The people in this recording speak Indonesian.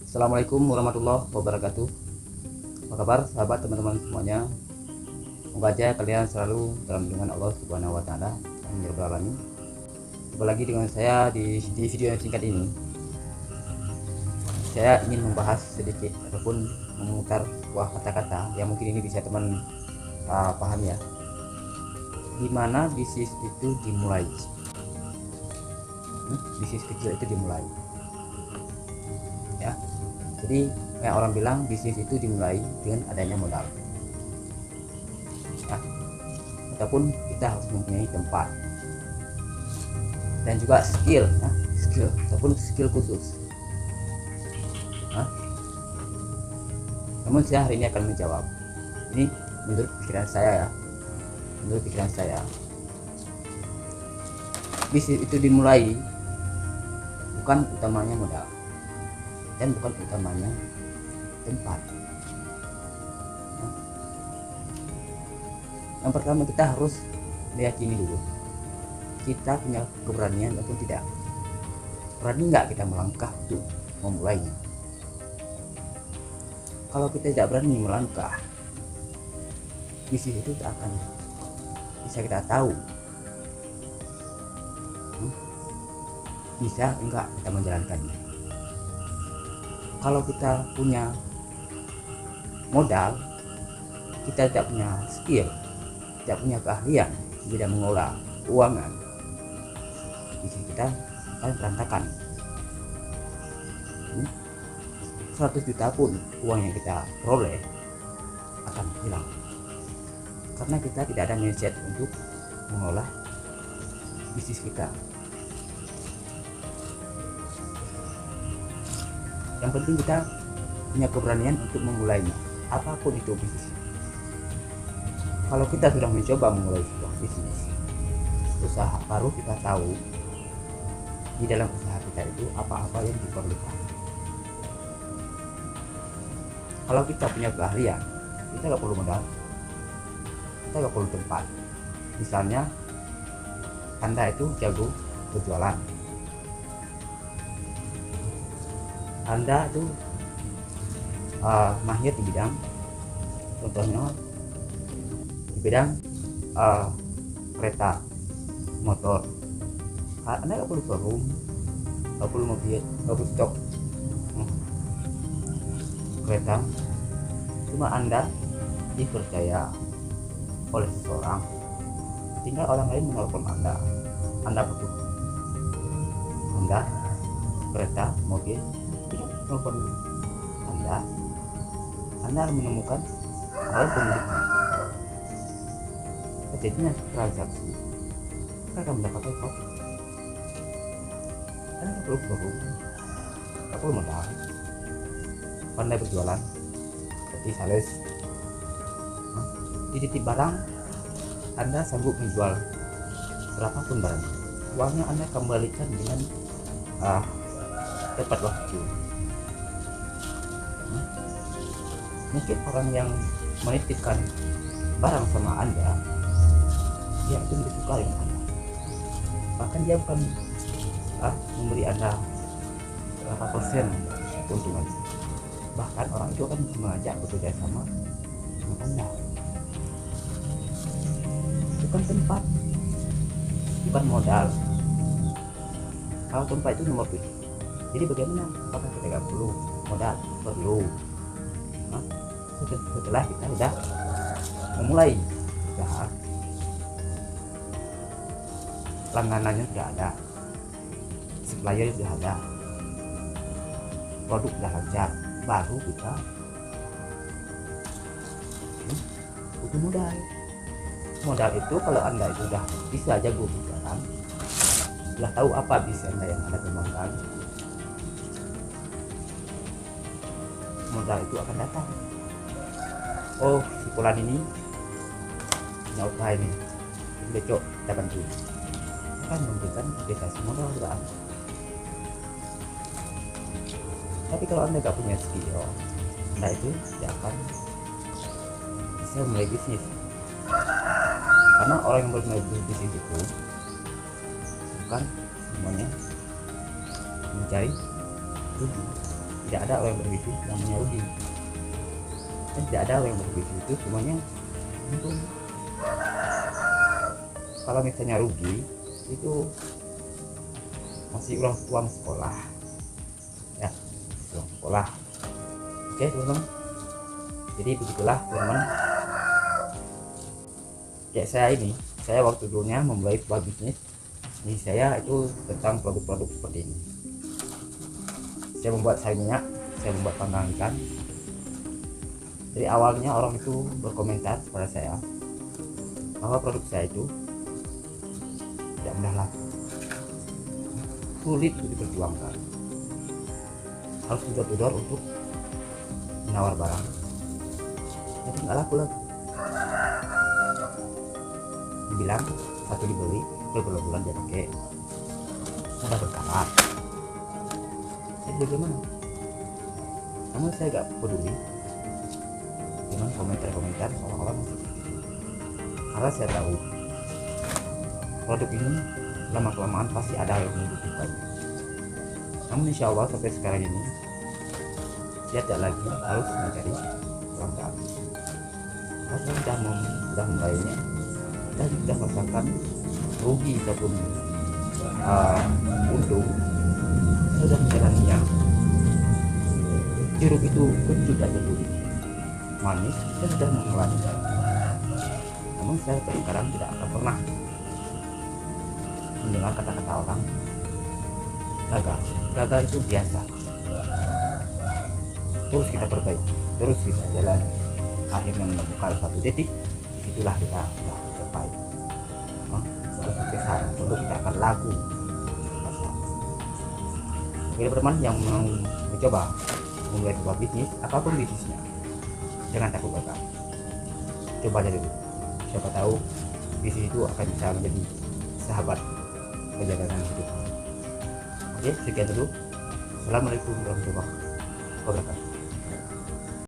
Assalamualaikum warahmatullahi wabarakatuh. Apa kabar sahabat teman-teman semuanya? Semoga aja kalian selalu dalam lindungan Allah Subhanahu wa taala. Amin ya rabbal alamin. Jumpa lagi dengan saya di video yang singkat ini. Saya ingin membahas sedikit ataupun memutar sebuah kata-kata yang mungkin ini bisa teman paham ya. Gimana bisnis itu dimulai? Bisnis kecil itu dimulai. Ya. Jadi kayak orang bilang bisnis itu dimulai dengan adanya modal. Ya. Ataupun kita harus mempunyai tempat dan juga skill ataupun skill khusus. Namun saya hari ini akan menjawab. Ini menurut pikiran saya ya. Menurut pikiran saya, bisnis itu dimulai bukan utamanya modal dan bukan utamanya tempat. Yang pertama kita harus meyakini dulu kita punya keberanian ataupun tidak. Berani nggak kita melangkah untuk memulainya? Kalau kita tidak berani melangkah, bisnis itu tak akan bisa kita tahu bisa enggak kita menjalankannya. Kalau kita punya modal, kita tidak punya skill, tidak punya keahlian di bidang mengelola keuangan, bisnis kita akan berantakan. 100 juta pun uang yang kita peroleh akan hilang karena kita tidak ada mindset untuk mengelola bisnis kita. Yang penting kita punya keberanian untuk memulainya, apapun itu bisnis. Kalau kita sudah mencoba memulai sebuah bisnis, usaha, baru kita tahu di dalam usaha kita itu apa-apa yang diperlukan. Kalau kita punya keahlian, kita nggak perlu modal, kita nggak perlu tempat. Misalnya Anda itu jago berjualan, Anda itu mahir di bidang, contohnya di bidang kereta motor. Anda nggak perlu showroom, nggak perlu mobil, nggak perlu stok kereta. Cuma Anda dipercaya oleh seseorang, tinggal orang lain menelpon Anda butuh Honda, kereta, mobil, telepon Anda menemukan orang pemiliknya, terjadinya transaksi, maka akan mendapatkan profit. Anda tidak perlu showroom, tidak perlu modal. Pandai berjualan seperti sales, di titip barang Anda sanggup menjual berapapun barang, uangnya Anda kembalikan dengan tepat waktu. Mungkin orang yang menitipkan barang sama Anda, dia itu lebih suka dengan Anda, bahkan dia bukan memberi Anda berapa persen keuntungan, bahkan orang itu akan mengajak bekerja sama dengan Anda. Bukan tempat, bukan modal. Kalau tempat itu nomor 7. Jadi bagaimana? Apakah kita nggak perlu modal? Perlu. Setelah kita sudah memulai usaha, langganannya sudah ada, supplier sudah ada, produk sudah lancar, baru kita butuh modal. Modal itu kalau Anda itu sudah bisa jago berjualan, sudah tahu apa bisnis Anda yang Anda kembangkan, modal itu akan datang. Oh, si Fulan ini punya usaha ini, besok kita bantu, akan memberikan investasi modal ke Anda. Tapi kalau Anda nggak punya skill, Anda itu tidak akan bisa mulai bisnis. Karena orang yang mulai bisnis itu bukan semuanya mencari rugi, tidak ada orang yang berbisnis namanya rugi, dan tidak ada orang yang berbisnis itu semuanya untung. Kalau misalnya rugi itu masih uang sekolah ya, uang sekolah. Oke teman-teman, jadi begitulah teman-teman. Kayak saya waktu dulunya memulai sebuah bisnis ini, saya itu tentang produk-produk seperti ini. Saya membuat sayur minyak, saya membuat panggang ikan. Dari awalnya orang itu berkomentar kepada saya bahwa produk saya itu tidak mudah laku, sulit untuk diperjuangkan, harus gedor-gedor untuk menawar barang, tapi nggak laku lagi. Dibilang satu dibeli berbulan-bulan dia pakai, mudah berkarat. Saya bagaimana? Namun saya gak peduli dengan komentar-komentar orang-orang, karena saya tahu produk ini lama-kelamaan pasti ada yang membutuhkan. Namun insya Allah sampai sekarang ini saya tidak lagi harus mencari pelanggan. Karena sudah mulainya dan sudah merasakan rugi ataupun untung, sudah menjalaninya. Jeruk itu kecut atau gurih, manis, saya sudah mengalami. Namun saya sekarang tidak akan pernah mendengar kata-kata orang gagal. Gagal itu biasa. Terus kita perbaiki, terus kita jalan. Akhirnya menemukan satu titik, disitulah kita capai kesuksesan. Untuk kita akan laku. Bila teman yang mau mencoba memulai sebuah bisnis, apapun bisnisnya, jangan takut gagal. Coba aja dulu. Siapa tahu bisnis itu akan bisa menjadi sahabat perjalanan hidup. Oke, sekian dulu. Assalamualaikum warahmatullahi wabarakatuh.